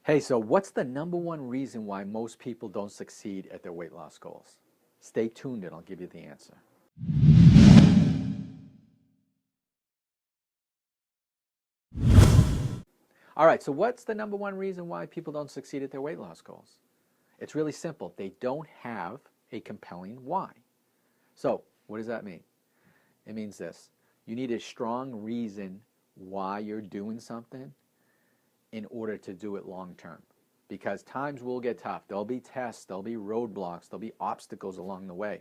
Hey, so what's the number one reason why most people don't succeed at their weight loss goals? Stay tuned and I'll give you the answer. All right, so what's the number one reason why people don't succeed at their weight loss goals? It's really simple. They don't have a compelling why. So, what does that mean? It means this. You need a strong reason why you're doing something in order to do it long term. Because times will get tough. There'll be tests, there'll be roadblocks, there'll be obstacles along the way.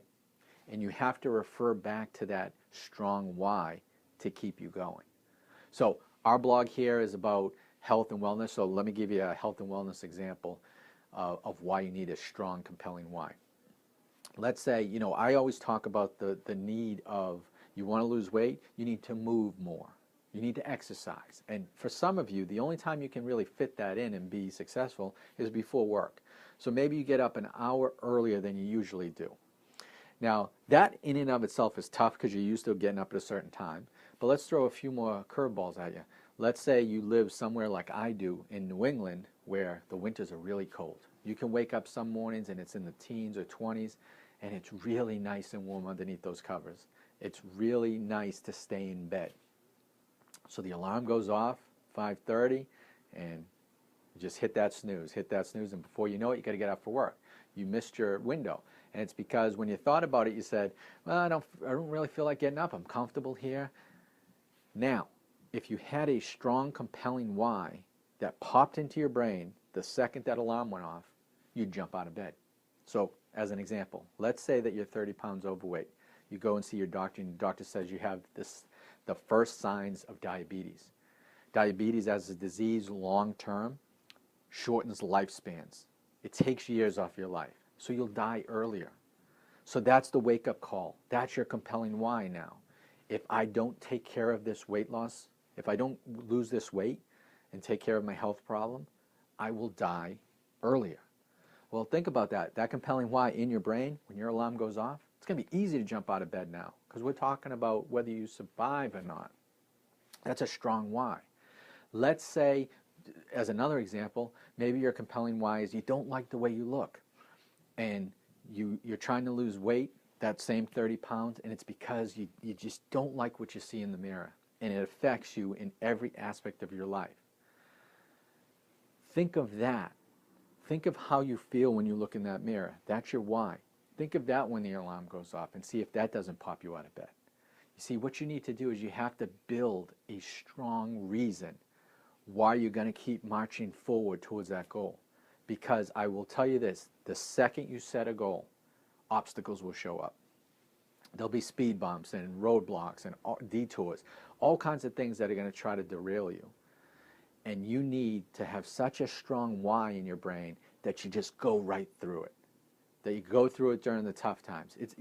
And you have to refer back to that strong why to keep you going. So our blog here is about health and wellness. So let me give you a health and wellness example of why you need a strong, compelling why. Let's say, I always talk about the need of, you want to lose weight, you need to move more. You need to exercise. And for some of you, the only time you can really fit that in and be successful is before work. So maybe you get up an hour earlier than you usually do. Now, that in and of itself is tough because you're used to getting up at a certain time. But let's throw a few more curveballs at you. Let's say you live somewhere like I do in New England where the winters are really cold. You can wake up some mornings and it's in the teens or 20s and it's really nice and warm underneath those covers. It's really nice to stay in bed. So the alarm goes off 5:30 and you just hit that snooze, and before you know it, you got to get up for work. You missed your window. And it's because when you thought about it, you said, well, I don't really feel like getting up. I'm comfortable here. Now, if you had a strong, compelling why that popped into your brain the second that alarm went off, you'd jump out of bed. So, as an example, let's say that you're 30 pounds overweight. You go and see your doctor, and the doctor says you have the first signs of diabetes. Diabetes as a disease long-term shortens lifespans. It takes years off your life. So you'll die earlier. So that's the wake-up call. That's your compelling why now. If I don't take care of this weight loss, if I don't lose this weight and take care of my health problem, I will die earlier. Well, think about that. That compelling why in your brain, when your alarm goes off, it's going to be easy to jump out of bed now because we're talking about whether you survive or not. That's a strong why. Let's say, as another example, maybe your compelling why is you don't like the way you look. And you're trying to lose weight, that same 30 pounds, and it's because you just don't like what you see in the mirror. And it affects you in every aspect of your life. Think of that. Think of how you feel when you look in that mirror. That's your why. Think of that when the alarm goes off and see if that doesn't pop you out of bed. You see, what you need to do is you have to build a strong reason why you're going to keep marching forward towards that goal. Because I will tell you this, the second you set a goal, obstacles will show up. There'll be speed bumps and roadblocks and detours, all kinds of things that are going to try to derail you. And you need to have such a strong why in your brain that you just go right through it. That you go through it during the tough times. It's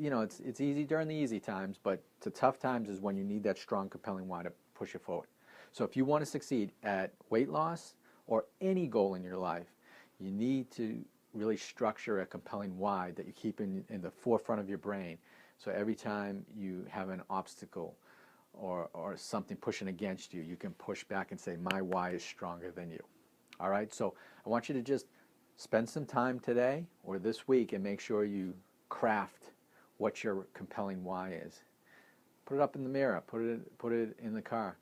easy during the easy times, but the tough times is when you need that strong, compelling why to push it forward. So if you want to succeed at weight loss or any goal in your life, you need to really structure a compelling why that you keep in the forefront of your brain. So every time you have an obstacle or something pushing against you, you can push back and say, my why is stronger than you. All right? So I want you to just spend some time today or this week and make sure you craft what your compelling why is. Put it up in the mirror. Put it in the car.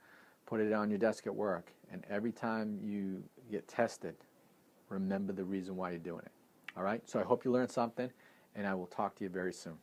Put it on your desk at work. And every time you get tested, remember the reason why you're doing it. All right? So I hope you learned something, and I will talk to you very soon.